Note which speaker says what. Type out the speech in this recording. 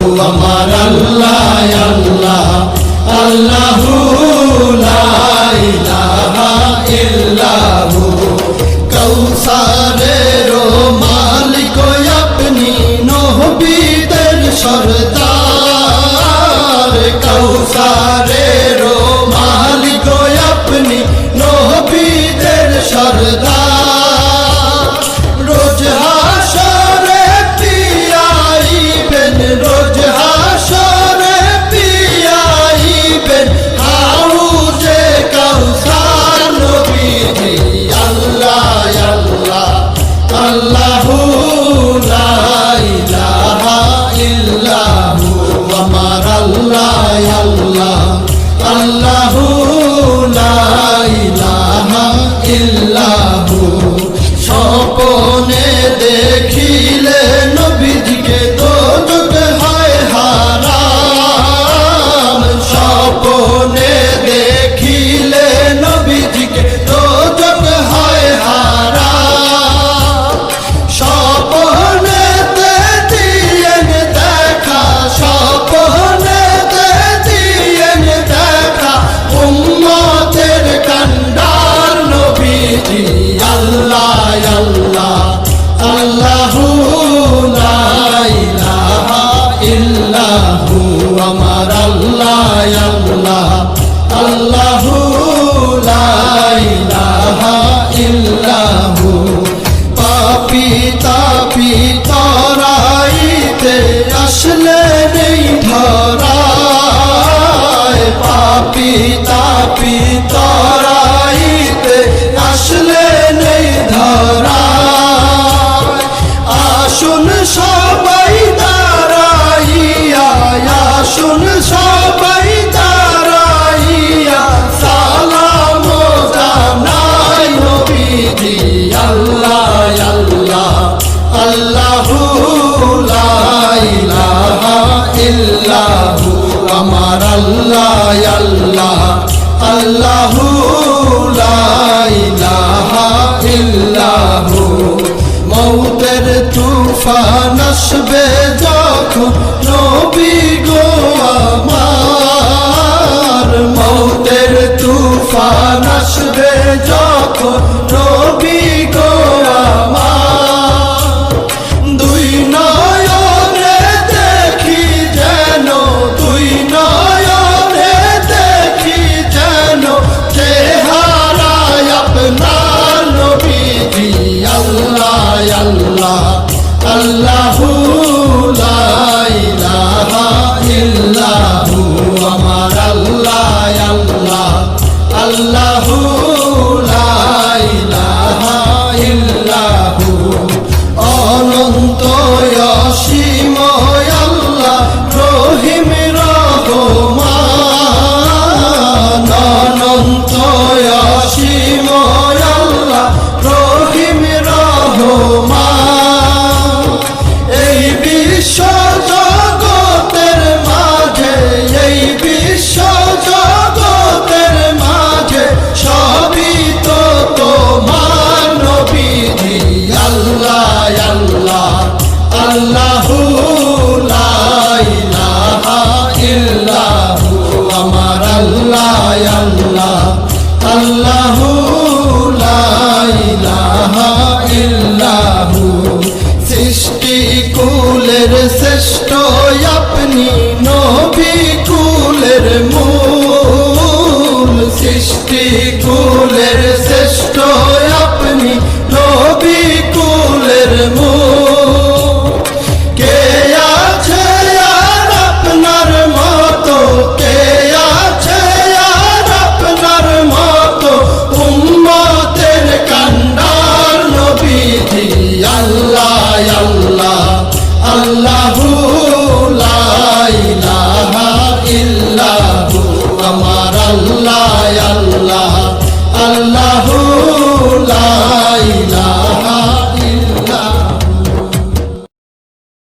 Speaker 1: আমার আল্লাহ আল্লাহ আল্লাহু লা ইলাহা ইল্লাহু কৌসারের মালিক আপনি নবীদের সরদার কৌসারের মালিক আপনি নবীদের সরদার রোজ হাসরে পিয়াইবেন রোজ হাসরে পিয়াইবেন হাউজে কাউসার নবীজি আল্লাহ আল্লাহ আল্লাহু লা ইলাহা ইল্লাহু আমার আল্লাহ আল্লাহ আল্লাহু লা ইলাহা ইল্লাহু স্বপ্নে দেখিলে নবীজিকে দোজখ হয় হারাম স্বপ্নে দেখিলে নবীজিকে দোজখ হয় হারাম স্বপ্নেতে দিয়েন দেখা স্বপ্নেতে দিয়েন দেখা উম্মতের কান্ডার নবীজি আল্লাহ আল্লাহ আল্লাহু লা ইলাহা ইল্লাহু আমার আল্লাহ আল্লাহ আল্লাহু লা ইলাহা ইল্লাহু পাপী তাপী তরাইতে আসলে নেই ধরায় পাপী তাপী তরাইতে আসলে নেই ধরায় আসুন সবাই দাঁড়াইয়া আসুন সবাই দাঁড়াইয়া সালাম জানাই নবীজি আল্লাহ আল্লাহ আল্লাহু লা ইলাহা ইল্লাহু আমার আল্লাহ আল্লাহ আল্লাহু লা ইলাহা ইল্লাহু মৌতের তুফান আসবে যখন নবী গো আমার মৌতের তুফান আসবে যখন নবী গো আমার দুই নয়নে দেখি যেন দুই নয়নে দেখি যেন চেহারায় আপনার নবীজি আল্লাহ আল্লাহ আল্লাহু লা ইলাহা ইল্লাহু আমার আল্লাহ আল্লাহ আল্লাহু লা ইলাহা ইল্লাহু অনন্ত অসীম আল্লাহ রহিম রহমান অনন্ত অসীম আল্লাহ রহিম রহমান এই বিশ্ব জগতের মাঝে এই বিশ্ব জগতের মাঝে সবই তো তোমার নবীজি আল্লাহ আল্লাহ আল্লাহু লা ইলাহা ইল্লাহু আমার আল্লাহ আল্লাহ আল্লাহু লা ইলাহা ইল্লাহু সৃষ্টি কুলের শ্রেষ্ঠ আপনি নবী কুলের মূল সৃষ্টি